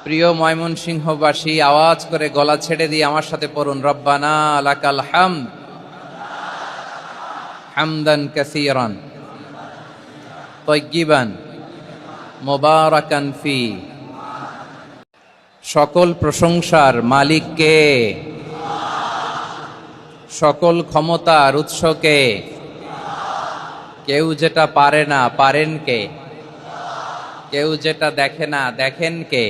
প্রিয় ময়মনসিংহবাসী, আওয়াজ করে গলা ছেড়ে দিয়ে আমার সাথে পড়ুন, রব্বানা লাকাল হামদ হামদান কাসীরান তাইয়্যিবান মুবারাকান ফি। সকল প্রশংসার মালিক কে? সকল ক্ষমতার উৎস কে? কেউ যেটা পারে না পারেন কে? কেউ যেটা দেখে না দেখেন কে?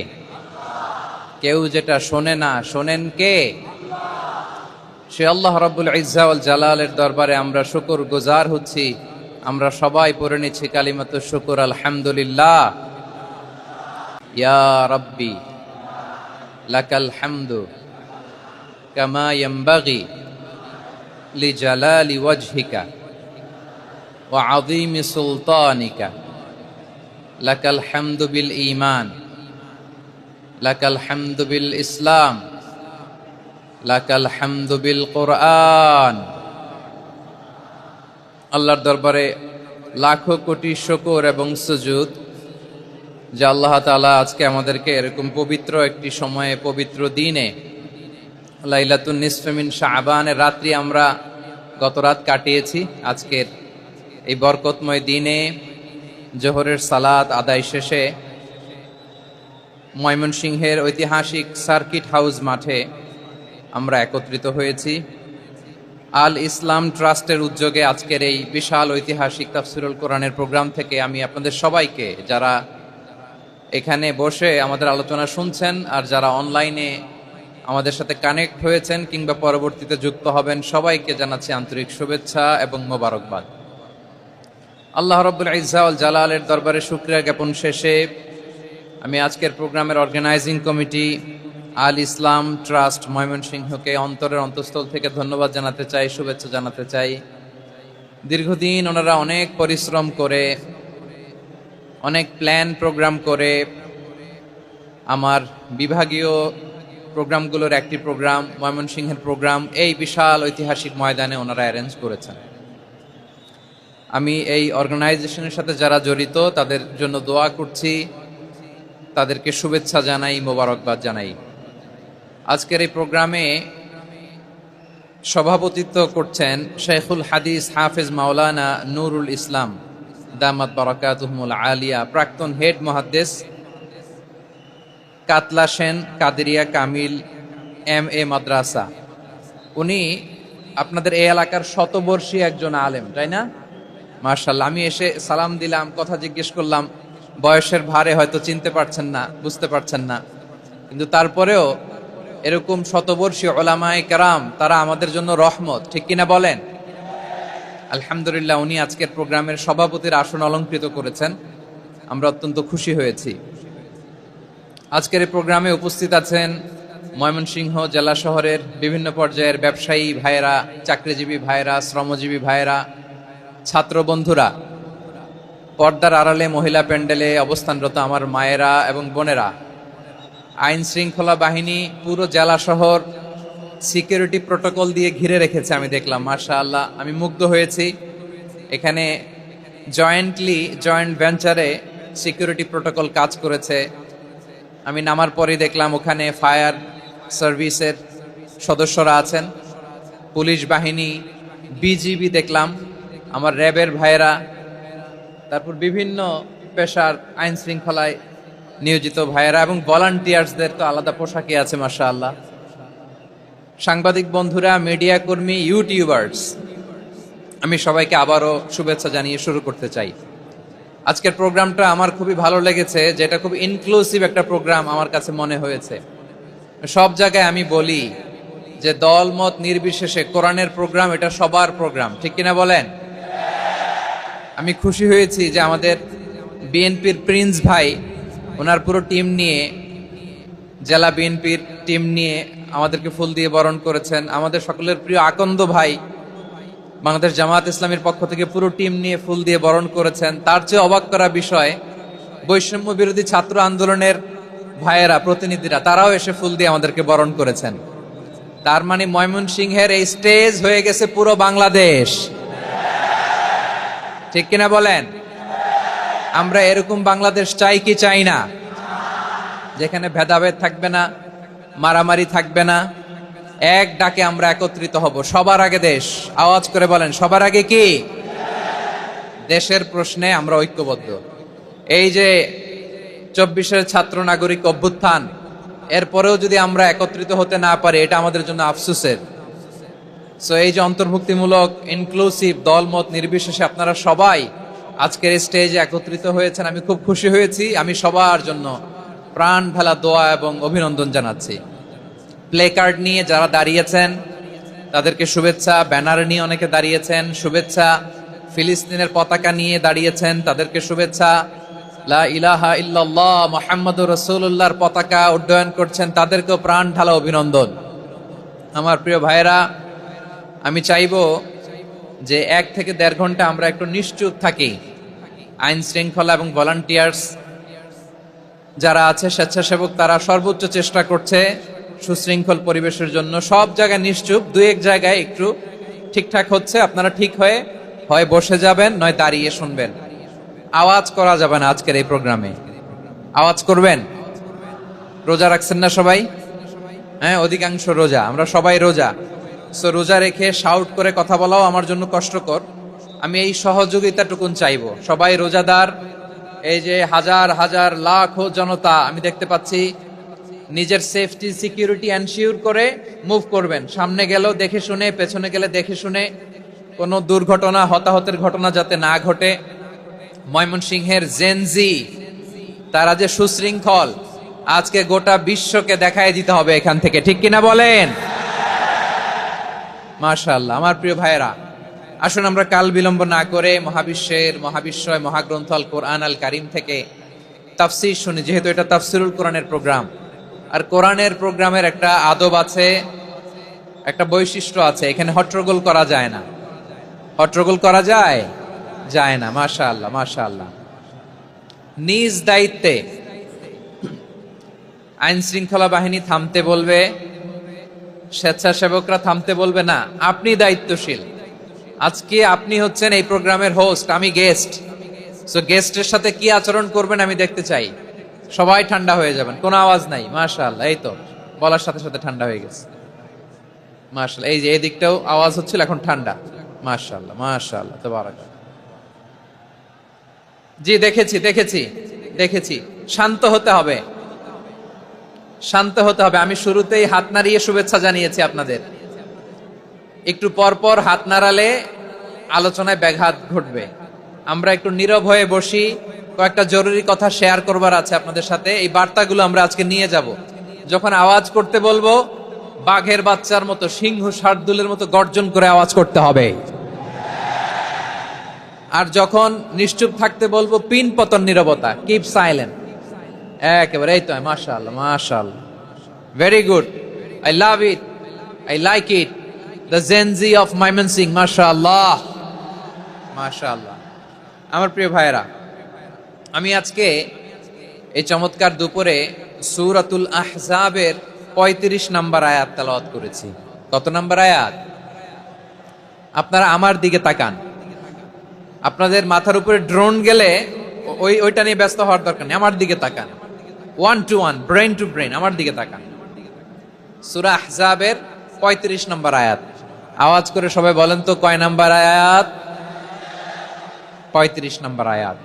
কেউ যেটা শোনে না শোনেন কে? সে আল্লাহ রাব্বুল ইজ্জা ওয়াল জালালের দরবারে আমরা শুকর গুজার হচ্ছি। আমরা সবাই পড়ে নিচ্ছি কালিমাতুশ শুকর, আলহামদুলিল্লাহ। ইয়া রাব্বি লাকাল হামদু কামা ইয়ানবাগি লিজালালি ওয়াজহিকা ওয়া আযীমি সুলতানিকা। লাকাল হামদু বিল ঈমান, লাকাল হামদু বিল ইসলাম, লাকাল হামদু বিল কুরআন। আল্লাহর দরবারে লাখো কোটি শুকর এবং সুজুদ যে আল্লাহ তাআলা আজকে আমাদেরকে এরকম পবিত্র একটি সময়ে, পবিত্র দিনে, লাইলাতুন নিসফে মিন শাবানের রাত্রি আমরা গত রাত কাটিয়েছি। আজকের এই বরকতময় দিনে জোহরের সালাত আদায় শেষে ময়মনসিংহের ঐতিহাসিক সার্কিট হাউস মাঠে আমরা একত্রিত হয়েছি। আল ইসলাম ট্রাস্টের উদ্যোগে আজকের এই বিশাল ঐতিহাসিক তাফসীরুল কোরআনের প্রোগ্রাম থেকে আমি আপনাদের সবাইকে, যারা এখানে বসে আমাদের আলোচনা শুনছেন আর যারা অনলাইনে আমাদের সাথে কানেক্ট হয়েছেন কিংবা পরবর্তীতে যুক্ত হবেন, সবাইকে জানাচ্ছি আন্তরিক শুভেচ্ছা এবং মোবারকবাদ। আল্লাহ রাব্বুল ইজ্জা ওয়াল জালালের দরবারে শুকরিয়া জ্ঞাপন শেষে আমি আজকের প্রোগ্রামের অর্গানাইজিং কমিটি আল ইসলাম ট্রাস্ট ময়মনসিংহকে অন্তরের অন্তঃস্থল থেকে ধন্যবাদ জানাতে চাই, শুভেচ্ছা জানাতে চাই। দীর্ঘদিন ওনারা অনেক পরিশ্রম করে, অনেক প্ল্যান প্রোগ্রাম করে আমার বিভাগীয় প্রোগ্রামগুলোর একটি প্রোগ্রাম, ময়মনসিংহের প্রোগ্রাম, এই বিশাল ঐতিহাসিক ময়দানে ওনারা অ্যারেঞ্জ করেছেন। আমি এই অর্গানাইজেশনের সাথে যারা জড়িত তাদের জন্য দোয়া করছি, তাদেরকে শুভেচ্ছা জানাই, মোবারকবাদ জানাই। আজকের এই প্রোগ্রামে সভাপতিত্ব করছেন শেখুল হাদিস হাফেজ মাওলানা নুরুল ইসলাম দামাত বারাকাতুহুমুল আলিয়া, প্রাক্তন হেড মুহাদ্দিস কাতলা সেন কাদেরিয়া কামিল MA মাদ্রাসা। উনি আপনাদের এই এলাকার শতবর্ষী একজন আলেম, তাই না? মাশাআল্লাহ। আমি এসে সালাম দিলাম, কথা জিজ্ঞেস করলাম, বয়সের ভারে হয়তো চিনতে পারছেন না, বুঝতে পারছেন না, কিন্তু তারপরেও এরকম শতবর্ষী উলামায়ে কেরাম, তারা আমাদের জন্য রহমত, ঠিক কিনা বলেন? আলহামদুলিল্লাহ। উনি আজকের প্রোগ্রামের সভাপতির আসন অলংকৃত করেছেন, আমরা অত্যন্ত খুশি হয়েছি। আজকের এই প্রোগ্রামে উপস্থিত আছেন ময়মনসিংহ জেলা শহরের বিভিন্ন পর্যায়ের ব্যবসায়ী ভাইয়েরা, চাকরিজীবী ভাইয়েরা, শ্রমজীবী ভাইয়েরা, ছাত্র বন্ধুরা, পর্দার আড়ালে মহিলা প্যান্ডেলে অবস্থানরত আমার মায়েরা এবং বোনেরা, আইন শৃঙ্খলা বাহিনী পুরো জেলা শহর সিকিউরিটি প্রোটোকল দিয়ে ঘিরে রেখেছে। আমি দেখলাম, মাশাআল্লাহ, আমি মুগ্ধ হয়েছি। এখানে জয়েন্ট ভেঞ্চারে সিকিউরিটি প্রোটোকল কাজ করেছে। আমি নামার পরেই দেখলাম ওখানে ফায়ার সার্ভিসের সদস্যরা আছেন, পুলিশ বাহিনী, বিজিবি দেখলাম, আমার র্যাবের ভাইয়েরা, তারপর বিভিন্ন পেশার আইন শৃঙ্খলায় নিয়োজিত ভাইয়েরা এবং ভলান্টিয়ার্সদের তো আলাদা পোশাকই আছে, মাশাআল্লাহ। সাংবাদিক বন্ধুরা, মিডিয়া কর্মী, ইউটিউবার্স, আমি সবাইকে আবারও শুভেচ্ছা জানিয়ে শুরু করতে চাই। আজকের প্রোগ্রামটা আমার খুবই ভালো লেগেছে, যেটা খুব ইনক্লুসিভ একটা প্রোগ্রাম আমার কাছে মনে হয়েছে। সব জায়গায় আমি বলি যে দল মত নির্বিশেষে কোরআনের প্রোগ্রাম এটা সবার প্রোগ্রাম, ঠিক কিনা বলেন? আমি খুশি হয়েছি যে আমাদের বিএনপির প্রিন্স ভাই ওনার পুরো টিম নিয়ে, জেলা বিএনপির টিম নিয়ে আমাদেরকে ফুল দিয়ে বরণ করেছেন। আমাদের সকলের প্রিয় আকন্দ ভাই বাংলাদেশ জামায়াত ইসলামীর পক্ষ থেকে পুরো টিম নিয়ে ফুল দিয়ে বরণ করেছেন। তার চেয়ে অবাক করা বিষয়, বৈষম্য বিরোধী ছাত্র আন্দোলনের ভাইয়েরা, প্রতিনিধিরা, তারাও এসে ফুল দিয়ে আমাদেরকে বরণ করেছেন। তার মানে ময়মনসিংহের এই স্টেজ হয়ে গেছে পুরো বাংলাদেশ, ঠিক কিনা বলেন? আমরা এরকম বাংলাদেশ চাই কি চাই না? যেখানে ভেদাভেদ থাকবে না, মারামারি থাকবে না। এক ডাকে আমরা একত্রিত হব। সবার আগে দেশ, আওয়াজ করে বলেন সবার আগে কি? দেশের প্রশ্নে আমরা ঐক্যবদ্ধ। এই যে 24-এর ছাত্র নাগরিক অভ্যুত্থান, এরপরেও যদি আমরা একত্রিত হতে না পারি, এটা আমাদের জন্য আফসোসের। সো এই যে অন্তর্ভুক্তিমূলক ইনক্লুসিভ দলমত নির্বিশেষে আপনারা সবাই আজকের স্টেজে একত্রিত হয়েছেন, আমি খুব খুশি হয়েছি। আমি সবার জন্য প্রাণ ঢালা দোয়া এবং অভিনন্দন জানাচ্ছি। প্লে কার্ড নিয়ে যারা দাঁড়িয়েছেন তাদেরকে শুভেচ্ছা, ব্যানার নিয়ে অনেকে দাঁড়িয়েছেন শুভেচ্ছা, ফিলিস্তিনের পতাকা নিয়ে দাঁড়িয়েছেন তাদেরকে শুভেচ্ছা, লা ইলাহা ইল্লাল্লাহ মুহাম্মাদুর রাসূলুল্লাহর পতাকা উড্ডয়ন করছেন তাদেরকেও প্রাণ ঢালা অভিনন্দন। আমার প্রিয় ভাইয়েরা, আমি চাইবো যে 1 থেকে 1.5 ঘন্টা আমরা একটু নিশ্চুপ থাকি। আইন শৃঙ্খলা এবং ভলান্টিয়ার্স যারা আছে, স্বেচ্ছাসেবক, তারা সর্বোচ্চ চেষ্টা করছে সুশৃঙ্খল পরিবেশের জন্য। সব জায়গায় নিশ্চুপ, 2-1 জায়গায় একটু ঠিকঠাক হচ্ছে। আপনারা ঠিক হয়ে হয় বসে যাবেন, নয় দাঁড়িয়ে শুনবেন। আওয়াজ করা যাবে না আজকের এই প্রোগ্রামে। আওয়াজ করবেন? রোজা রাখছেন না সবাই? হ্যাঁ, অধিকাংশ রোজা, আমরা সবাই রোজা। সো রোজা রেখে শাউট করে কথা বলাও আমার জন্য কষ্টকর। আমি এই সহযোগিতাটুকুন চাইবো। সবাই রোজাদার, এই যে হাজার হাজার লাখো জনতা আমি দেখতে পাচ্ছি, নিজের সেফটি সিকিউরিটি এনশিওর করে মুভ করবেন। সামনে গেলেও দেখে শুনে, পেছনে গেলে দেখে শুনে, কোনো দুর্ঘটনা, হতাহতের ঘটনা যাতে না ঘটে। ময়মনসিংহের জেনজি তারা যে সুশৃঙ্খল, আজকে গোটা বিশ্বকে দেখায় দিতে হবে এখান থেকে, ঠিক কিনা বলেন? মাশাআল্লাহ। আমার প্রিয় ভাইয়েরা, আসুন আমরা কাল বিলম্ব না করে মহাবিশ্বয় মহাগ্রন্থ আল কোরআন আল কারিম থেকে তাফসীর শুনি। যেহেতু এটা তাফসীরুল কোরআনের প্রোগ্রাম, আর কোরআনের প্রোগ্রামের একটা আদব আছে, একটা বৈশিষ্ট্য আছে। এখানে হট্টগোল করা যায় না। হট্টগোল করা যায়? যায় না। মাশাআল্লাহ, মাশাআল্লাহ। নিজ দায়িত্বে আইন শৃঙ্খলা বাহিনী থামতে বলবে, স্বেচ্ছাসেবকরা থামতে বলবে না। আপনি দায়িত্বশীল। আজকে আপনি হচ্ছেন এই প্রোগ্রামের হোস্ট, আমি গেস্ট। সো গেস্টের সাথে কি আচরণ করবেন আমি দেখতে চাই। সবাই ঠান্ডা হয়ে যাবেন, কোনো আওয়াজ নাই। মাশাআল্লাহ, এই তো বলার সাথে সাথে ঠান্ডা হয়ে গেছে। মাশাআল্লাহ, এই যে এদিকটাও আওয়াজ হচ্ছিল, এখন ঠান্ডা। মাশাআল্লাহ, মাশাআল্লাহ, তাবারাকাল্লাহ। জি, দেখেছি। শান্ত হতে হবে, শান্ত হতে হবে। আমি শুরুতেই হাত নাড়িয়ে শুভেচ্ছা জানিয়েছি আপনাদের। একটু পর পর হাত নাড়ালে আলোচনায় ব্যাঘাত ঘটবে। আমরা একটু নীরব হয়ে বসি, কয়েকটা জরুরি কথা শেয়ার করবার আছে আপনাদের সাথে। এই বার্তাগুলো আমরা আজকে নিয়ে যাব। যখন আওয়াজ করতে বলবো, বাঘের বাচ্চার মতো, সিংহ শার্দুলের মতো গর্জন করে আওয়াজ করতে হবে। আর যখন নিশ্চুপ থাকতে বলবো, পিন পতন নীরবতা, কিপ সাইলেন্ট। একেবারে এই তো। মাশাআল্লাহ, মাশাআল্লাহ, very good, I love it, I like it, the Gen Z of Mymensingh. মাশাআল্লাহ, মাশাআল্লাহ। আমার প্রিয় ভাইয়েরা, আমি আজকে এই চমৎকার দুপুরে সূরাতুল আহজাবের 35 নম্বর আয়াত তেলাওয়াত করেছি। কত নম্বর আয়াত? আপনারা আমার দিকে তাকান। আপনাদের মাথার উপরে ড্রোন গেলে ওইটা নিয়ে ব্যস্ত হওয়ার দরকার নেই। আমার দিকে তাকান, 1 to 1, ব্রেন টু ব্রেন, আমার দিকে তাকান। সূরা আহজাবের 35 নম্বর আয়াত। আওয়াজ করে সবাই বলেন তো, কয় নম্বর আয়াত? 35 নম্বর আয়াত।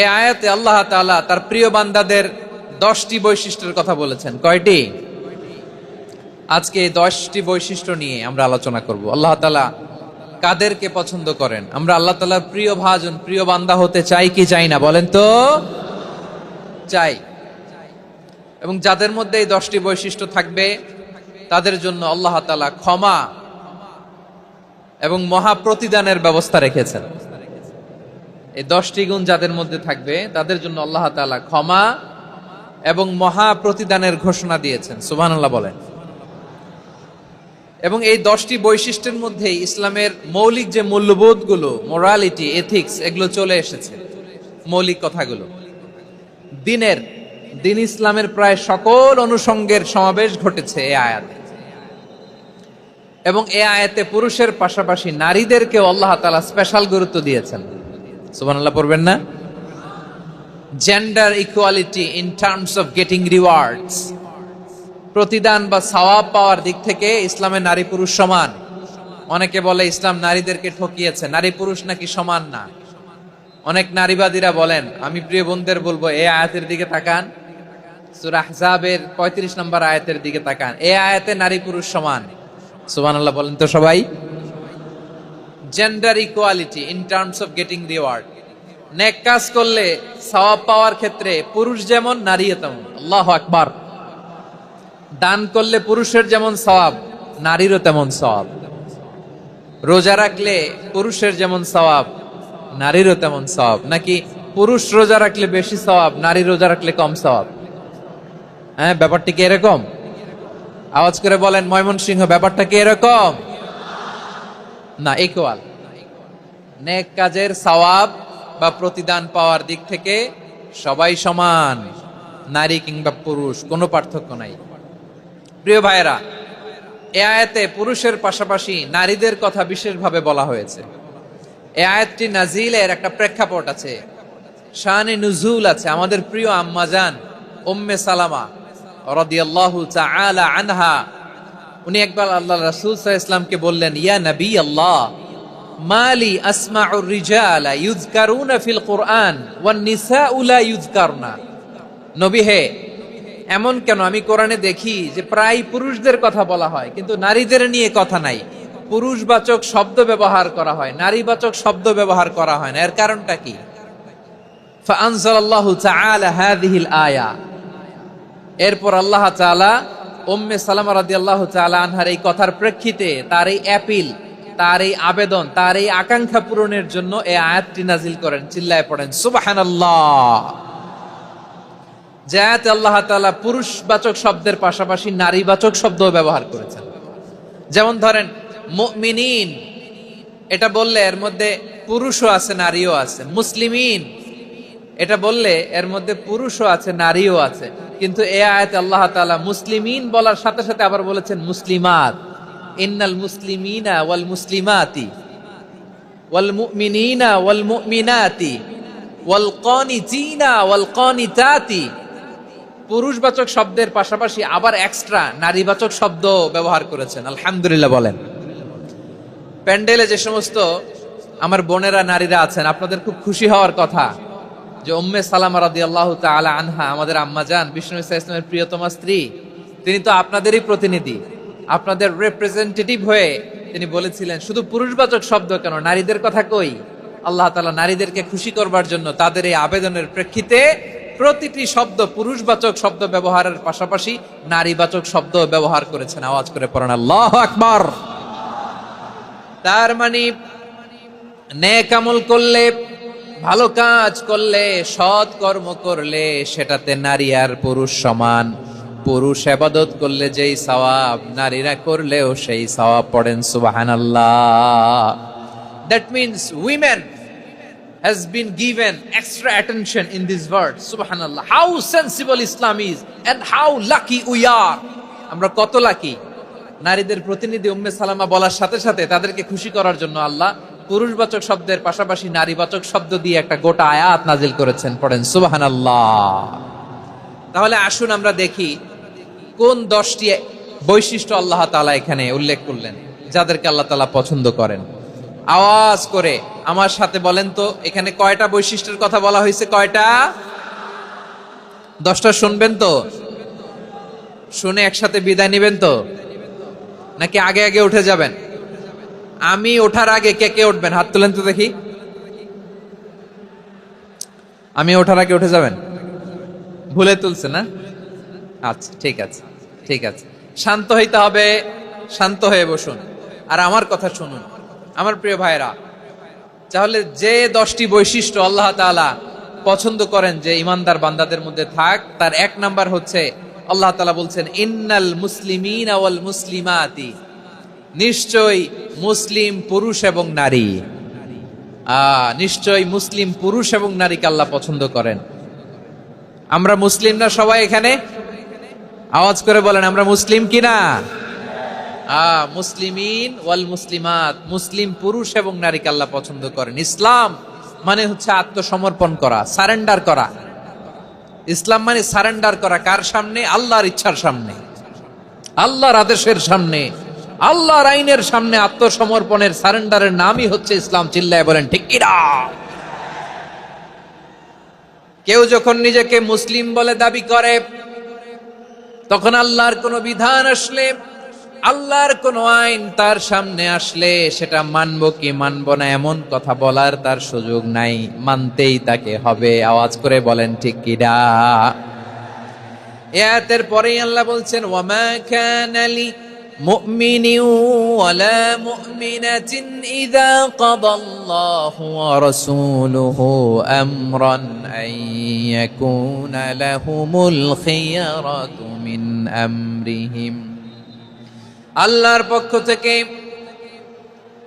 এই আয়াতে আল্লাহ তাআলা তার প্রিয় বান্দাদের 10টি বৈশিষ্ট্যের কথা বলেছেন। কয়টি? আজকে এই 10টি বৈশিষ্ট্য নিয়ে আমরা আলোচনা করব। আল্লাহ তাআলা কাদেরকে পছন্দ করেন? আমরা আল্লাহ তাআলার প্রিয় ভাজন, প্রিয় বান্দা হতে চাই কি চাই না? বলেন তো। চাই। এবং যাদের মধ্যে এই 10টি বৈশিষ্ট্য থাকবে, তাদের জন্য আল্লাহ তাআলা ক্ষমা এবং মহা প্রতিদানের ব্যবস্থা রেখেছেন। এই 10টি গুণ যাদের মধ্যে থাকবে, তাদের জন্য আল্লাহ তাআলা ক্ষমা এবং মহা প্রতিদানের ঘোষণা দিয়েছেন। সুবহানাল্লাহ বলেন। এবং এই 10টি বৈশিষ্ট্যের মধ্যেই ইসলামের মৌলিক যে মূল্যবোধগুলো, মোরালিটি, এথিক্স, এগুলো চলে এসেছে। মৌলিক কথাগুলো দিন ইসলামের প্রায় সকল অনুষঙ্গের সমাবেশ ঘটেছে এই আয়াতে। এবং এই আয়াতে পুরুষের পাশাপাশি নারীদেরকেও আল্লাহ তাআলা স্পেশাল গুরুত্ব দিয়েছেন। সুবহানাল্লাহ পড়বেন না? Gender equality in terms of getting rewards, প্রতিদান বা সওয়াব পাওয়ার দিক থেকে ইসলামে নারী পুরুষ সমান। অনেকে বলে ইসলাম নারীদেরকে ঠকিয়েছে, নারী পুরুষ নাকি সমান না। অনেক নারীবাদীরা বলেন, আমি প্রিয় বোনদের বলবো এই আয়াতের দিকে তাকান, সূরা আহজাবের 35 নম্বর আয়াতের দিকে তাকান। এই আয়াতে নারী পুরুষ সমান। সুবহানাল্লাহ বলেন তো সবাই। Gender equality in terms of getting reward, নেক কাজ করলে সওয়াব পাওয়ার ক্ষেত্রে পুরুষ যেমন নারীও তেমন। আল্লাহু আকবার। দান করলে পুরুষের যেমন সওয়াব, নারীরও তেমন সওয়াব। রোজা রাখলে পুরুষের যেমন সওয়াব, নারীরও তেমন সওয়াব। নাকি পুরুষ রোজা রাখলে বেশি সওয়াব, নারী রোজা রাখলে কম সওয়াব? হ্যাঁ, ব্যাপারটা কি এরকম? আওয়াজ করে বলেন ময়মনসিংহ, ব্যাপারটা কি এরকম? না, ইকুয়াল। নেক কাজের সওয়াব বা প্রতিদান পাওয়ার দিক থেকে সবাই সমান, নারী কিংবা পুরুষ, কোনো পার্থক্য নাই। প্রিয় ভাইয়েরা, এই আয়াতে পুরুষের পাশাপাশি নারীদের কথা বিশেষভাবে বলা হয়েছে। এই আয়াতটি নাজিলের একটা প্রেক্ষাপট আছে, শানে নুজুল আছে। আমাদের প্রিয় আম্মাজান উম্মে সালামা রাদিয়াল্লাহু তাআলা আনহা, উনি একবার আল্লাহর রাসূল সাল্লাল্লাহু আলাইহি ওয়াসাল্লামকে বললেন, ইয়া নবী আল্লাহ, মালি আসমাউর রিজালা ইউযকারুনা ফিল কুরআন ওয়ান নিসাউ লা ইউযকারনা। নবী হে, এমন কেন আমি কোরআনে দেখি যে প্রায় পুরুষদের কথা বলা হয় কিন্তু নারীদের নিয়ে কথা নাই। পুরুষবাচক শব্দ ব্যবহার করা হয়, নারীবাচক শব্দ ব্যবহার করা হয় না। এর কারণটা কি? ফাআনজালাল্লাহু তাআলা হাযিহিল আয়া। এরপর আল্লাহ তাআলা উম্মে সালামা রাদিয়াল্লাহু তাআলা আনহার এই কথার প্রেক্ষিতে, তার এই অ্যাপিল, তার এই আবেদন, তার এই আকাঙ্ক্ষা পূরণের জন্য এই আয়াতটি নাজিল করেন। চিল্লায় পড়েন সুবহানাল্লাহ। যে আয়াতে আল্লাহ তাআলা পুরুষবাচক শব্দের পাশাপাশি নারীবাচক শব্দ ব্যবহার করেছেন। যেমন ধরেন মুমিনিন, এটা বললে এর মধ্যে পুরুষও আছে নারীও আছে। মুসলিমিন, এটা বললে এর মধ্যে পুরুষও আছে নারীও আছে। কিন্তু এই আয়াতে আল্লাহ তাআলা মুসলিমিন বলার সাথে সাথে আবার বলেছেন মুসলিমাত। ইন্নাল মুসলিমিনা ওয়াল মুসলিমাতি ওয়াল মুমিনিনা ওয়াল মুমিনাতি ওয়াল কানিতিনা ওয়াল কানিতাতি। পুরুষবাচক শব্দের পাশাপাশি আবার এক্সট্রা নারীবাচক শব্দ ব্যবহার করেছেন। আলহামদুলিল্লাহ বলেন। প্যান্ডেলে যে সমস্ত আমার বোনেরা নারীরা আছেন, আপনাদের খুব খুশি হওয়ার কথা যে উম্মে সালামা রাদিয়াল্লাহু তাআলা আনহা, আমাদের আম্মাজান বিষ্ণু ইসলামের প্রিয়তমা স্ত্রী, তিনি তো আপনাদেরই প্রতিনিধি, আপনাদের রিপ্রেজেন্টেটিভ হয়ে তিনি বলেছিলেন শুধু পুরুষবাচক শব্দ কেন, নারীদের কথা কই। আল্লাহ তাআলা নারীদেরকে খুশি করবার জন্য তাদের এই আবেদনের প্রেক্ষিতে প্রতিটি শব্দ পুরুষবাচক শব্দ ব্যবহারের পাশাপাশি নারীবাচক শব্দ ব্যবহার করেছেন। আওয়াজ করে পড়েন আল্লাহু আকবার। তার মানে নেক আমল করলে, ভালো কাজ করলে, সৎ কর্ম করলে সেটাতে নারী আর পুরুষ সমান। পুরুষ ইবাদত করলে যেই সওয়াব, নারীরা করলেও সেই সওয়াব। পড়েন সুবহানাল্লাহ। That means women has been given extra attention in this verse. Subhanallah. How sensible Islam is and how lucky we are. আমরা কত লাকি। নারীদের প্রতিনিধি উম্মে সালামা বলার সাথে সাথে তাদেরকে খুশি করার জন্য আল্লাহ পুরুষবাচক শব্দের পাশাপাশি নারীবাচক শব্দ দিয়ে একটা গোটা আয়াত নাজিল করেছেন। পড়েন সুবহানাল্লাহ। তাহলে আসুন আমরা দেখি কোন 10টি বৈশিষ্ট্য আল্লাহ তাআলা এখানে উল্লেখ করলেন যাদেরকে আল্লাহ তাআলা পছন্দ করেন। আওয়াজ করে আমার সাথে বলেন তো, এখানে কয়টা বৈশিষ্ট্যের কথা বলা হয়েছে? কয়টা? 10টা শুনবেন তো? শুনে একসাথে বিদায় নেবেন তো, নাকি আগে আগে উঠে যাবেন? আমি ওঠার আগে কে কে উঠবেন? হাত তুলেন তো দেখি। আমি ওঠার আগে উঠে যাবেন? ভুলে তুলছে না? আচ্ছা, ঠিক আছে, ঠিক আছে। শান্ত হইতে হবে, শান্ত হয়ে বসুন আর আমার কথা শুনুন আমার প্রিয় ভাইরা। তাহলে যে 10টি বৈশিষ্ট্য আল্লাহ তাআলা পছন্দ করেন যে ইমানদার বান্দাদের মধ্যে থাক, তার 1 নাম্বার হচ্ছে আল্লাহ তাআলা বলছেন ইন্নাল মুসলিমিনা ওয়াল মুসলিমাতি, নিশ্চয় মুসলিম পুরুষ এবং নারী। নিশ্চয় মুসলিম পুরুষ এবং নারীকে আল্লাহ পছন্দ করেন। আমরা মুসলিম না সবাই এখানে? আওয়াজ করে বলেন আমরা মুসলিম কিনা? মুসলিমিন ওয়াল মুসলিমাত, মুসলিম পুরুষ এবং নারীকে আল্লাহ পছন্দ করেন। ইসলাম মানে হচ্ছে আত্মসমর্পণ করা, সারেন্ডার করা। ইসলাম মানে সারেন্ডার করা, কার সামনে? আল্লাহর ইচ্ছার সামনে, আল্লাহর আদেশের সামনে, আল্লাহর আইনের সামনে আত্মসমর্পণের সারেন্ডারের নামই হচ্ছে ইসলাম। চিল্লায় বলেন ঠিক কিনা? কেউ যখন নিজেকে মুসলিম বলে দাবি করে, তখন আল্লাহর কোন বিধান আসলে, আল্লাহর কোন আইন তার সামনে আসলে সেটা মানবো কি মানবো না এমন কথা বলার তার সুযোগ নাই, মানতেই তাকে হবে। আওয়াজ করে বলেন ঠিক কিনা? এই আয়াতের পরেই আল্লাহ বলছেন, ওয়ামা কানা লি মুমিনিন ওয়ালা মুমিনাতিন ইযা কাদাল্লাহু ওয়া রাসূলুহু আমরান আন ইয়াকুনা লাহুমুল খিয়ারাতু মিন আমরিহিম। আল্লাহর পক্ষ থেকে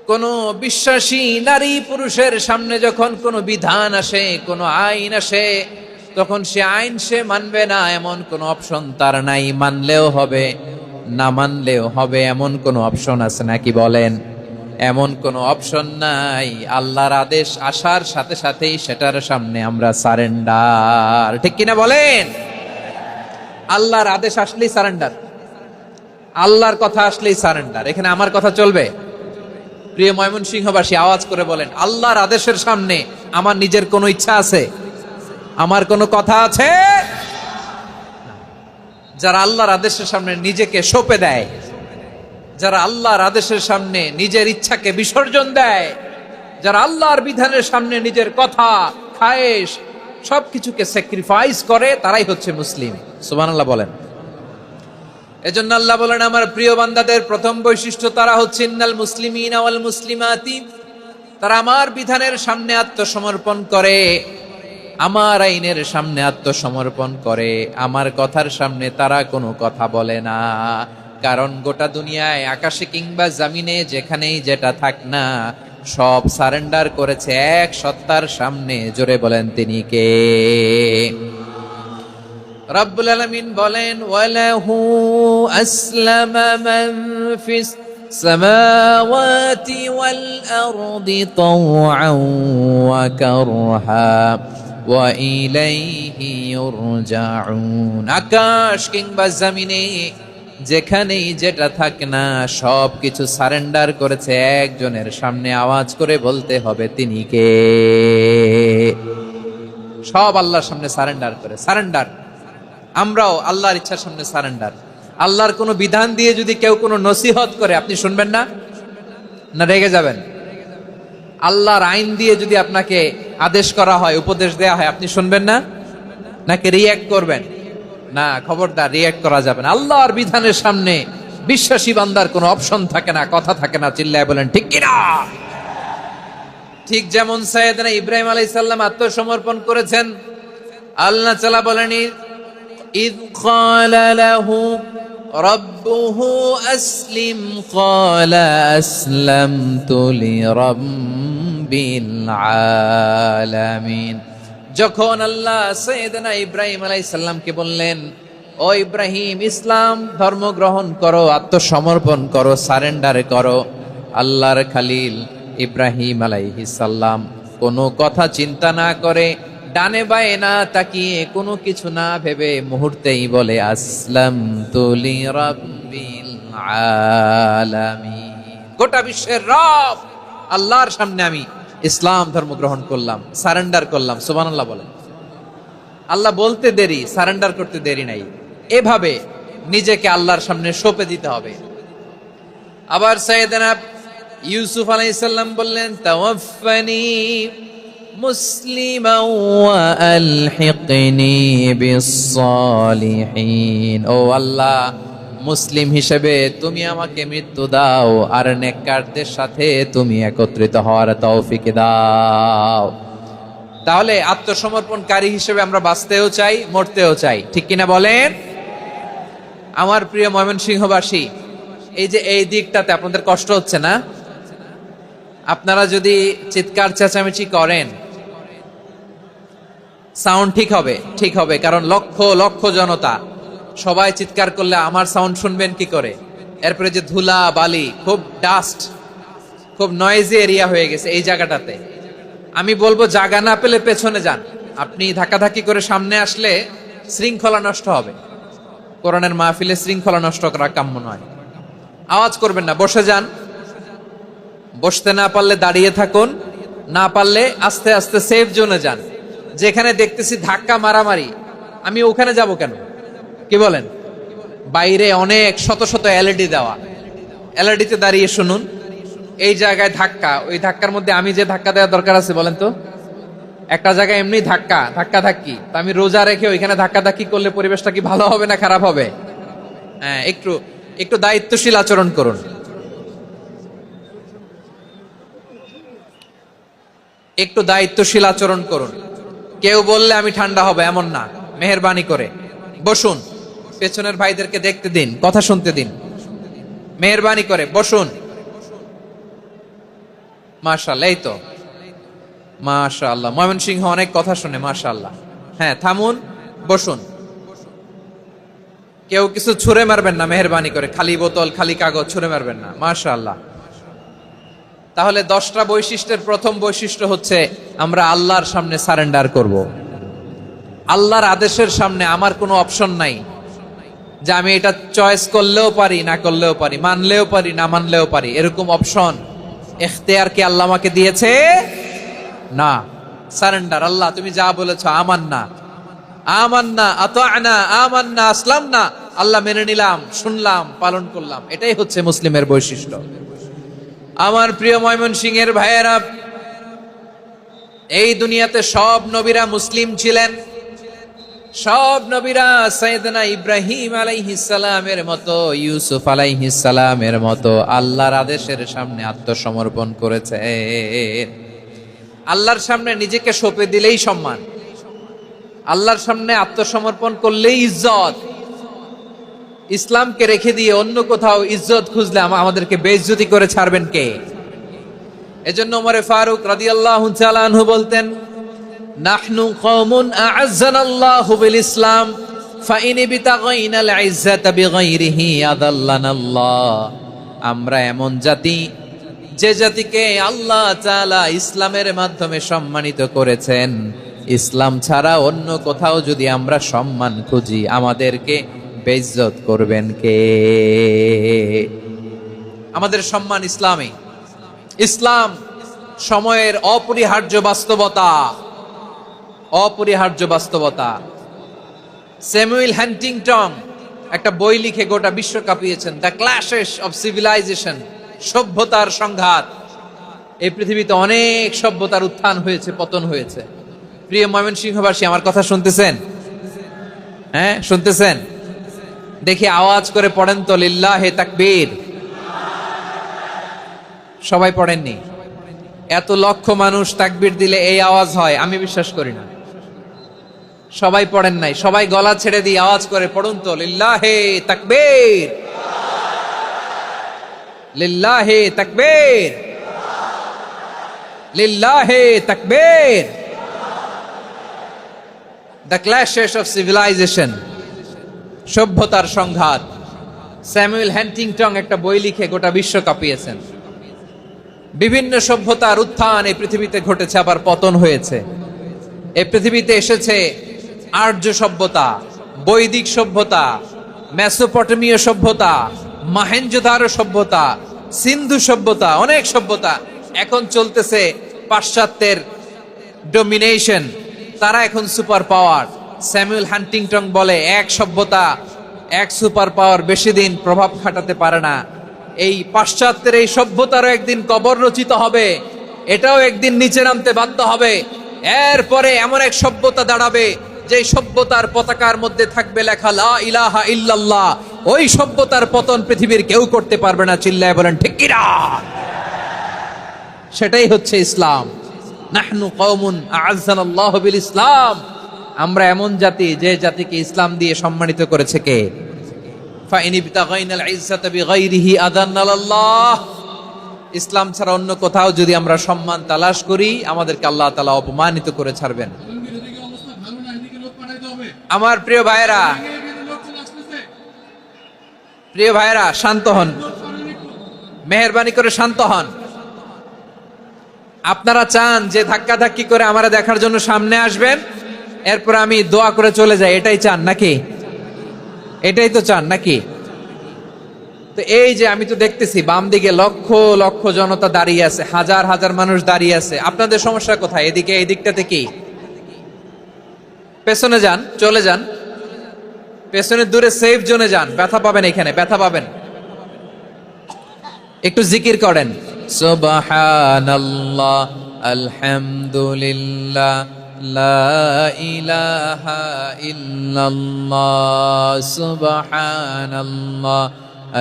কোন বিশ্বাসী নারী পুরুষের সামনে যখন কোনো বিধান আসে, কোনো আইন আসে, তখন সে আইন সে মানবে না এমন কোনো অপশন তার নাই। মানলেও হবে, না মানলেও হবে, এমন কোনো অপশন আছে নাকি বলেন? এমন কোনো অপশন নাই। আল্লাহর আদেশ আসার সাথে সাথেই সেটার সামনে আমরা সারেন্ডার। ঠিক কিনা বলেন? আল্লাহর আদেশ আসলেই সারেন্ডার, আল্লাহর কথা আসলেই সারেন্ডার। এখানে আমার কথা চলবে? প্রিয় ময়মনসিংহবাসী, আওয়াজ করে বলেন, আল্লাহর আদেশের সামনে আমার নিজের কোনো ইচ্ছা আছে? আমার কোনো কথা আছে? যারা আল্লাহর আদেশের সামনে নিজেকে সঁপে দেয়, যারা আল্লাহর আদেশের সামনে নিজের ইচ্ছাকে বিসর্জন দেয়, যারা আল্লাহর বিধানের সামনে নিজের কথা, খায়েশ সবকিছুকে স্যাক্রিফাইস করে, তারাই হচ্ছে মুসলিম। সুবহানাল্লাহ বলেন। এজন্য আল্লাহ বলেন, আমার প্রিয় বান্দাদের প্রথম বৈশিষ্ট্য তারা হচ্ছে ইন্নাল মুসলিমিনা ওয়াল মুসলিমাতি, তারা আমার বিধানের সামনে আত্মসমর্পণ করে, আমার আইনের সামনে আত্মসমর্পণ করে, আমার কথার সামনে তারা কোনো কথা বলে না। কারণ গোটা দুনিয়ায় আকাশে কিংবা জমিনে যেখানেই যেটা থাক না, সব সারেন্ডার করেছে এক সত্তার সামনে। জোরে বলেন তিনি কে? রব্বুল আলামিন বলেন, ওয়ালাহু আসলামা মান ফিস সামাওয়াতি ওয়াল আরদি তাওআন ওয়া কারহা ওয়া ইলাইহি ইউরজাউন। আকাশ কিংবা জমিনে যেখানেই যেটা থাক না, সব কিছু সারেন্ডার করেছে একজনের সামনে। আওয়াজ করে বলতে হবে তিনি কে? সব আল্লাহর সামনে সারেন্ডার করে। সারেন্ডার। আমরাও আল্লাহর ইচ্ছার সামনে সারেন্ডার। আল্লাহর কোনো বিধান দিয়ে যদি কেউ কোনো নসিহত করে, আপনি শুনবেন না? না রেগে যাবেন? আল্লাহর আইন দিয়ে যদি আপনাকে আদেশ করা হয়, উপদেশ দেয়া হয়, আপনি শুনবেন না? নাকি রিয়্যাক্ট করবেন? না, খবরদার, রিয়্যাক্ট করা যাবে না। আল্লাহর বিধানের সামনে বিশ্বাসী বান্দার কোনো অপশন থাকে না, কথা থাকে না। চিল্লায় বলেন ঠিক কিনা? ঠিক যেমন সাইয়েদনা ইব্রাহিম আলাইহিস সালাম আত্মসমর্পণ করেছেন। আল্লাহ তাআলা বলেন, إذ قال له ربه أسلم قال أسلمت لرب العالمين। যখন আল্লাহ সাইয়েদনা ইব্রাহিম আলাইহিস সালামকে বললেন, ও ইব্রাহিম, ইসলাম ধর্ম গ্রহণ করো, আত্মসমর্পণ করো, সারেন্ডার করো, আল্লাহর খালিল ইব্রাহিম আলাইহিস সালাম কোনো কথা চিন্তা না করে, ডানে বায়ে না তাকিয়ে, কোনো কিছু না ভেবে মুহূর্তেই বলে, আসলামতু লিরাব্বিল আলামিন। গোটা বিশ্বের রব আল্লাহর সামনে আমি ইসলাম ধর্ম গ্রহণ করলাম, সারেন্ডার করলাম। সুবহানাল্লাহ বলেন। আল্লাহ বলতে দেরি, সারেন্ডার করতে দেরি নাই। এভাবে নিজেকে আল্লাহর সামনে সঁপে দিতে হবে। আবার সাইয়েদনা ইউসুফ আলাইহিস সালাম বললেন, তাওয়াফফানি মুসলিমান ওয়া আলহিকনি বিস-সালিহিন। ও আল্লাহ, মুসলিম হিসেবে তুমি আমাকে মৃত্যু দাও, আর নেককারদের সাথে তুমি একত্রিত হওয়ার তৌফিক দাও। তাহলে আত্মসমর্পণকারী হিসেবে আমরা বাঁচতেও চাই, মরতেও চাই। ঠিক কিনা বলেন? আমার প্রিয় ময়মনসিংহবাসী, এই যে এই দিকটাতে আপনাদের কষ্ট হচ্ছে না? আপনারা যদি চিৎকার চেঁচামেচি করেন, সাউন্ড ঠিক হবে? ঠিক হবে, কারণ লক্ষ লক্ষ জনতা, সবাই চিৎকার করলে আমার সাউন্ড শুনবেন কি করে? এরপরে যে ধুলা বালি, খুব ডাস্ট, খুব নয়েজি এরিয়া হয়ে গেছে এই জায়গাটাতে। আমি বলবো জায়গা না পেলে পেছনে যান। আপনি ধাক্কাধাক্কি করে সামনে আসলে শৃঙ্খলা নষ্ট হবে। কোরআনের মাহফিলে শৃঙ্খলা নষ্ট করা কাম্য নয়। আওয়াজ করবেন না, বসে যান। বসতে না পারলে দাঁড়িয়ে থাকুন, না পারলে আস্তে আস্তে সেফ জোনে যান। যেখানে দেখতেছি ধাক্কা মারামারি, আমি ওখানে যাব কেন? কি বলেন? বাইরে অনেক শত শত এলইডি দেওয়া, এলইডিতে দাঁড়িয়ে শুনুন। এই জায়গায় ধাক্কা, ওই ধাক্কার মধ্যে আমি যে ধাক্কা দেওয়া দরকার আছে বলেন তো? একটা জায়গায় এমনি ধাক্কা ধাক্কি, তা আমি রোজা রেখে ওইখানে ধাক্কা ধাক্কি করলে পরিবেশটা কি ভালো হবে না খারাপ হবে? হ্যাঁ, একটু দায়িত্বশীল আচরণ করুন। একটু দায়িত্বশীল আচরণ করুন। কেউ বললে আমি ঠান্ডা হবে এমন না, মেহেরবানি করে বসুন। পেছনের ভাইদেরকে দেখতে দিন, কথা শুনতে দিন, মেহেরবানি করে বসুন। মাশাআল্লাহ, এই তো মাশাআল্লাহ, ময়মনসিংহ অনেক কথা শুনে, মাশাআল্লাহ। হ্যাঁ, থামুন, বসুন। কেউ কিছু ছুঁড়ে মারবেন না, মেহেরবানি করে। খালি বোতল, খালি কাগজ ছুঁড়ে মারবেন না, মাশাআল্লাহ। তাহলে 10টা বৈশিষ্ট্যের প্রথম বৈশিষ্ট্য হচ্ছে আমরা আল্লাহর সামনে সারেন্ডার করব। আল্লাহর আদেশের সামনে আমার কোনো অপশন নাই যে আমি এটা চয়েস করলেও পারি, না করলেও পারি, মানলেও পারি, না মানলেও পারি, এরকম অপশন ইখতিয়ার কি আল্লাহ আমাকে দিয়েছে? না। সারেন্ডার। আল্লাহ তুমি যা বলেছো, আমান্না আতা'না আমান্না আসলামনা, আল্লাহ মেনে নিলাম, শুনলাম, পালন করলাম। এটাই হচ্ছে মুসলিমের বৈশিষ্ট্য। আমার প্রিয় ময়মনসিংহের ভাইয়েরা, এই দুনিয়াতে সব নবীরা মুসলিম ছিলেন। সব নবীরা সাইয়েদনা ইব্রাহিম আলাইহিস সালামের মতো, ইউসুফ আলাইহিস সালামের মতো আল্লাহর আদেশের সামনে আত্মসমর্পণ করেছে। আল্লাহর সামনে নিজেকে সঁপে দিলেই সম্মান, আল্লাহর সামনে আত্মসমর্পণ করলেই ইজ্জত। ইসলামকে রেখে দিয়ে অন্য কোথাও ইজ্জত খুঁজলে আমাদেরকে বেইজ্জতি করে ছাড়বেন কে? এজন্য ওমর ফারুক রাদিয়াল্লাহু তাআলা আনহু বলতেন, নাহনু কওমুন আ'আজ্জানাল্লাহু বিল ইসলাম ফাইন বিতাগাইনাল ইজ্জাতা বিগাইরিহি আদাল্লানাল্লাহ। আমরা এমন জাতি, যে জাতিকে আল্লাহ তাআলা ইসলামের মাধ্যমে সম্মানিত করেছেন। ইসলাম ছাড়া অন্য কোথাও যদি আমরা সম্মান খুঁজি, আমাদেরকে বেইজ্জত করবেন কে? আমাদের সম্মান ইসলামে। ইসলাম সময়ের অপরিহার্য বাস্তবতা, অপরিহার্য বাস্তবতা। স্যামুয়েল হান্টিংটন একটা বই লিখে গোটা বিশ্ব কাঁপিয়েছেন, দ্য ক্ল্যাশেস অফ সিভিলাইজেশন, সভ্যতার সংঘাত। এই পৃথিবীতে অনেক সভ্যতার উত্থান হয়েছে, পতন হয়েছে। প্রিয় ময়মনসিংহবাসী, আমার কথা শুনতেছেন? হ্যাঁ, শুনতেছেন? দেখি আওয়াজ করে পড়েন তো, লিল্লাহে তাকবীর। সবাই পড়েননি? এত লক্ষ মানুষ তাকবীর দিলে এই আওয়াজ হয়? আমি বিশ্বাস করি না। সবাই পড়েন নাই। সবাই গলা ছেড়ে দিয়ে আওয়াজ করে পড়ুন তো, লিল্লাহে তাকবীর, লিল্লাহে তাকবীর, লিল্লাহে তাকবীর। দ্য ক্ল্যাশেস অফ সিভিলাইজেশন, সভ্যতার সংঘাত। স্যামুয়েল হান্টিংটন একটা বই লিখে গোটা বিশ্ব কাঁপিয়েছেন। বিভিন্ন সভ্যতার উত্থান এই পৃথিবীতে ঘটেছে, আবার পতন হয়েছে। এই পৃথিবীতে এসেছে আর্য সভ্যতা, বৈদিক সভ্যতা, মেসোপটেমীয় সভ্যতা, মহেঞ্জোদারো সভ্যতা, সিন্ধু সভ্যতা, অনেক সভ্যতা। এখন চলতেছে পাশ্চাত্যের ডমিনেশন, তারা এখন সুপার পাওয়ার। স্যামুয়েল হান্টিংটন বলে, এক সভ্যতা, এক সুপার পাওয়ার বেশি দিন প্রভাব খাটাতে পারে না। এই পাশ্চাত্যের এই সভ্যতারও একদিন কবর রচিত হবে, এটাও একদিন নিচে নামতে বাধ্য হবে। এরপরে এমন এক সভ্যতা দাঁড়াবে, যে সভ্যতার পতাকার মধ্যে থাকবে লেখা লা ইলাহা ইল্লাল্লাহ। ওই সভ্যতার পতন পৃথিবীর কেউ করতে পারবে না। চিল্লায় বলেন ঠিক কি না? সেটাই হচ্ছে ইসলাম। নাহনু কওমুন আ'আজ্জানাল্লাহু বিল ইসলাম। আমরা এমন জাতি, যে জাতিকে ইসলাম দিয়ে সম্মানিত করেছে কে? ফাইন ইবতাগাইনাল ইজ্জাতা বিগাইরিহি আদান্নাল্লাহ। ইসলাম ছাড়া অন্য কোথাও যদি আমরা সম্মান তালাশ করি, আমাদেরকে আল্লাহ তাআলা অপমানিত করে ছাড়বেন। আমার প্রিয় ভাইয়েরা, প্রিয় ভাইয়েরা, শান্ত হন, মেহেরবানি করে শান্ত হন। আপনারা চান যে ধাক্কা ধাক্কি করে আমারা দেখার জন্য সামনে আসবেন? এরপর আমি দোয়া করে চলে যাই, এটাই চান নাকি? এটাই তো চান নাকি? তো এই যে আমি তো দেখতেছি বাম দিকে লক্ষ লক্ষ জনতা দাঁড়িয়ে আছে, হাজার হাজার মানুষ দাঁড়িয়ে আছে। আপনাদের সমস্যা কোথায়? এদিকে, এই দিকটাতে কি? পেছনে যান, চলে যান, পেছনে দূরে সেফ জোনে যান। ব্যথা পাবেন, এখানে ব্যথা পাবেন। একটু জিকির করেন, সুবহানাল্লাহ, আলহামদুলিল্লাহ, লা ইলাহা ইল্লাল্লাহ, সুবহানাল্লাহ,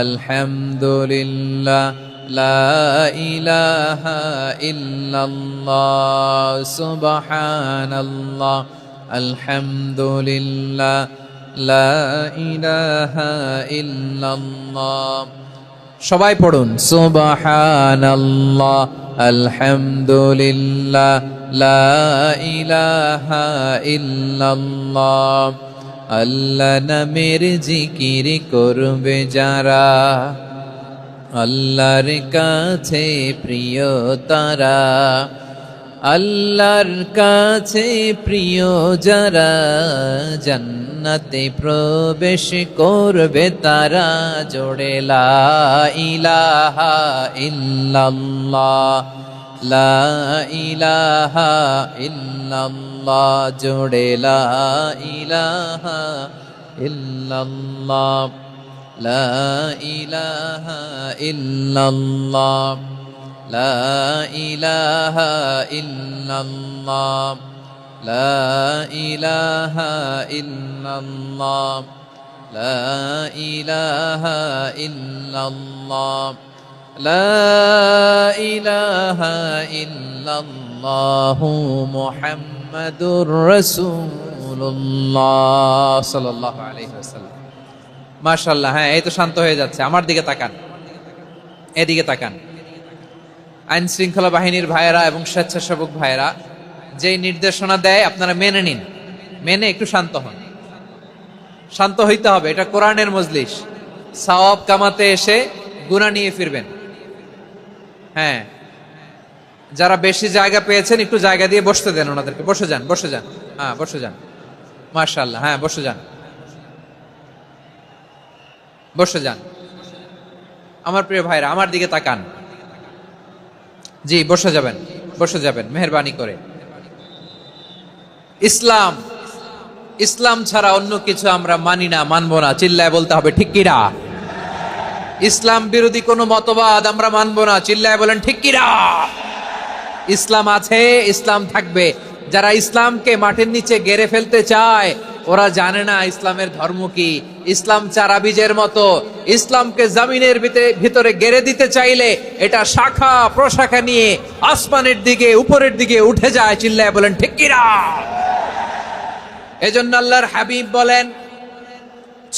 আলহামদুলিল্লাহ, লা ইলাহা ইল্লাল্লাহ, সুবহানাল্লাহ, আলহামদুলিল্লাহ, লা ইলাহা ইল্লাল্লাহ। সবাই পড়ুন, সুবহানাল্লাহ, আলহামদুলিল্লাহ, লা ইলাহা ইল্লাল্লাহ। আল্লাহ নামের জিকির করবে যারা, আল্লাহর কাছে প্রিয় তারা, আল্লাহর কাছে প্রিয় যারা, জান্নাতে প্রবেশ করবে তারা। জোড়ে লা ইলাহা ইল্লাল্লাহ, লা ইলাহা ইল্লাল্লাহ, জোড়ে লা ইলাহা ইল্লাল্লাহ, লা ইলাহা ইল্লাল্লাহ, লা ইলাহা ইল্লাল্লাহ, লা ইলাহা ইল্লাল্লাহ, লা ইলাহা ইল্লাল্লাহ, লা ইলাহা ইল্লাল্লাহু মুহাম্মাদুর রাসূলুল্লাহ সাল্লাল্লাহু আলাইহি ওয়াসাল্লাম। মাশাআল্লাহ। হ্যাঁ, এই তো শান্ত হয়ে যাচ্ছে। আমার দিকে তাকান, এদিকে তাকান। আইন শৃঙ্খলা বাহিনীর ভাইয়েরা এবং স্বেচ্ছাসেবক ভাইয়েরা যেই নির্দেশনা দেয় আপনারা মেনে নিন, মেনে একটু শান্ত হন। শান্ত হইতে হবে, এটা কোরআনের মজলিস। সওয়াব কামাতে এসে গুনাহ নিয়ে ফিরবেন। হ্যাঁ, যারা বেশি জায়গা পেয়েছেন একটু জায়গা দিয়ে বসতে দেন ওনাদেরকে। বসে যান, বসে যান। হ্যাঁ, বসে যান। মাশাআল্লাহ। হ্যাঁ, বসে যান, বসে যান। আমার প্রিয় ভাইরা, আমার দিকে তাকান। জি, বসে যাবেন, বসে যাবেন মেহেরবানি করে। ইসলাম, ইসলাম ছাড়া অন্য কিছু আমরা মানি না, মানবো না। চিল্লায় বলতে হবে ঠিক কিনা? ইসলাম বিরোধী কোনো মতবাদ আমরা মানবো না। চিল্লায় বলেন ঠিক কিনা? ইসলাম আছে, ইসলাম থাকবে। যারা ইসলামকে মাটির নিচে গেড়ে ফেলতে চায় ওরা জানে না ইসলামের ধর্ম কি। ইসলাম চারা বীজের মতো, ইসলামকে জমিনের ভিতরে গেড়ে দিতে চাইলে এটা শাখা প্রশাখা নিয়ে আসমানের দিকে, উপরের দিকে উঠে যায়। চিল্লায় বলেন ঠিক কিনা? এজন্য আল্লাহর হাবিব বলেন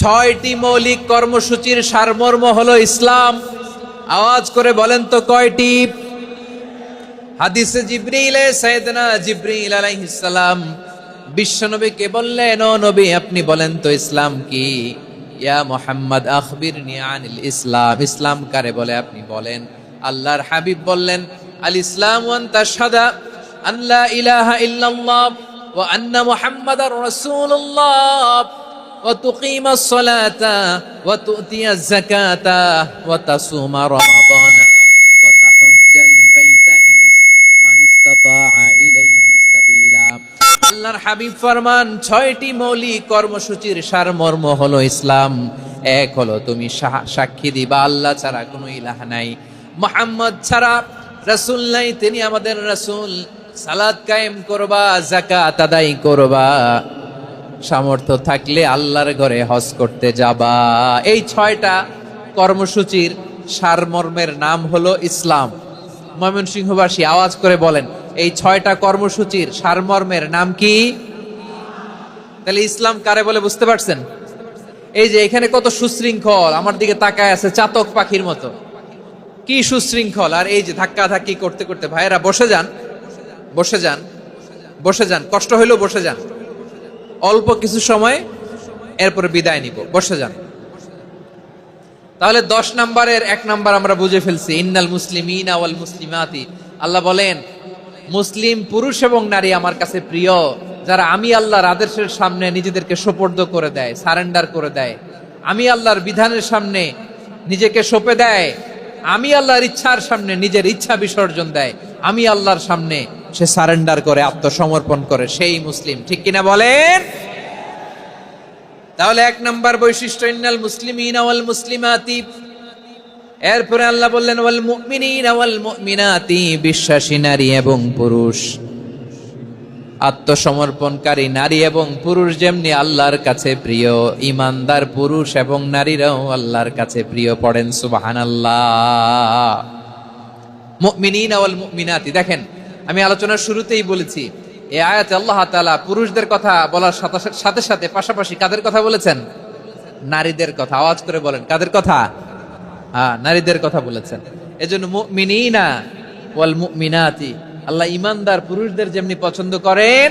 6টি মৌলিক কর্মসূচির সারমর্ম হলো ইসলাম। আওয়াজ করে বলেন তো কয়টি? হাদিসে জিবরিলে সাইয়েদনা জিবরিল আলাইহিস সালাম বিশ্বনবীকে বললেন, ও নবী আপনি বলেন তো ইসলাম কি? ইয়া মুহাম্মদ আখবিরনি আনিল ইসলাম। ইসলাম কারে বলে আপনি বলেন। আল্লাহর হাবিব বললেন, আল ইসলামু আন তাশহাদা আন লা ইলাহা ইল্লাল্লাহ ওয়া আন্না মুহাম্মাদার রাসূলুল্লাহ ওয়া তুকিমাস সালাতা ওয়া তুতিয়াজ যাকাতা ওয়া তাসুমা রমাদানা ওয়া তাহুজ্জাল বাইতা মান ইসতাতাআ ইলাইহি সাবিলা। আল্লাহর হাবিব ফরমান 6টি মৌলিক কর্মসূচির সারমর্ম হলো ইসলাম। এক হলো তুমি সাক্ষী দিবা আল্লাহ ছাড়া কোনো ইলাহ নাই, মুহাম্মদ ছাড়া রাসূল নাই, তিনি আমাদের রাসূল। সালাত কায়েম করবা, যাকাত আদায় করবা, সামর্থ্য থাকলে আল্লাহর ঘরে হজ করতে যাবা। এই 6টা কর্মসূচির সারমর্মের নাম হলো ইসলাম। ময়মনসিংহবাসী আওয়াজ করে বলেন, এই 6টা কর্মসূচির সারমর্মের নাম কি? তাহলে ইসলাম কারে বলে বুঝতে পারছেন? এই যে এখানে কত সুশৃঙ্খল, আমার দিকে তাকায় আছে চাতক পাখির মতো, কি সুশৃঙ্খল। আর এই যে ধাক্কা ধাক্কি করতে করতে, ভাইয়েরা বসে যান, বসে যান, বসে যান। কষ্ট হইলেও বসে যান, অল্প কিছু সময়, এরপরে বিদায় নিব। বসে যান। তাহলে 10 নম্বরের 1 নাম্বার আমরা বুঝে ফেলছি, ইন্নাল মুসলিমিনা ওয়াল মুসলিমাতি। আল্লাহ বলেন মুসলিম পুরুষ এবং নারী আমার কাছে প্রিয়। যারা আমি আল্লাহর আদেশের সামনে নিজেদেরকে সোপর্দ করে দেয়, সারেন্ডার করে দেয়, আমি আল্লাহর বিধানের সামনে নিজেকে সঁপে দেয়, আমি আল্লাহর ইচ্ছার সামনে নিজের ইচ্ছা বিসর্জন দেয়, আমি আল্লাহর সামনে সে সারেন্ডার করে, আত্মসমর্পণ করে, সেই মুসলিম। ঠিক কিনা বলেন? তাহলে এক নাম্বার বৈশিষ্ট্য ইন্নাল মুসলিমিনা ওয়াল মুসলিমাতি। এরপরে আল্লাহ বললেন ওয়াল মুমিনিনা ওয়াল মুমিনাতি, বিশ্বাসী নারী এবং পুরুষ, আত্মসমর্পণকারী নারী এবং পুরুষ যেমনি আল্লাহর কাছে প্রিয়, ইমানদার পুরুষ এবং নারীরাও আল্লাহর কাছে প্রিয়। পড়েন সুবহানাল্লাহ। মুমিনিনা ওয়াল মুমিনাতি, দেখেন আমি আলোচনার শুরুতেই বলেছি এই আয়াতে আল্লাহ তাআলা পুরুষদের কথা বলার সাথে সাথে পাশাপাশি কাদের কথা বলেছেন? নারীদের কথা। আওয়াজ করে বলেন, কাদের কথা? নারীদের কথা বলেছেন। এজন্য মুমিনিনা ওয়াল মুমিনাতি, আল্লাহ ইমানদার পুরুষদের যেমনি পছন্দ করেন,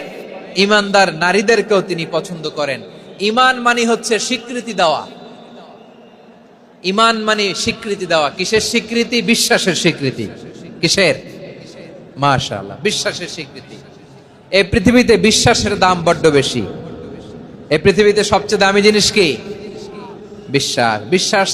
ইমানদার নারীদেরকেও তিনি পছন্দ করেন। ঈমান মানে হচ্ছে স্বীকৃতি দেওয়া। ঈমান মানে স্বীকৃতি দেওয়া। কিসের স্বীকৃতি? বিশ্বাসের স্বীকৃতি। কিসের? মাশাআল্লাহ, বিশ্বাসের স্বীকৃতি। এই পৃথিবীতে বিশ্বাসের দাম বড্ড বেশি। এই পৃথিবীতে সবচেয়ে দামি জিনিস কি? বিশ্বাস। বিশ্বাস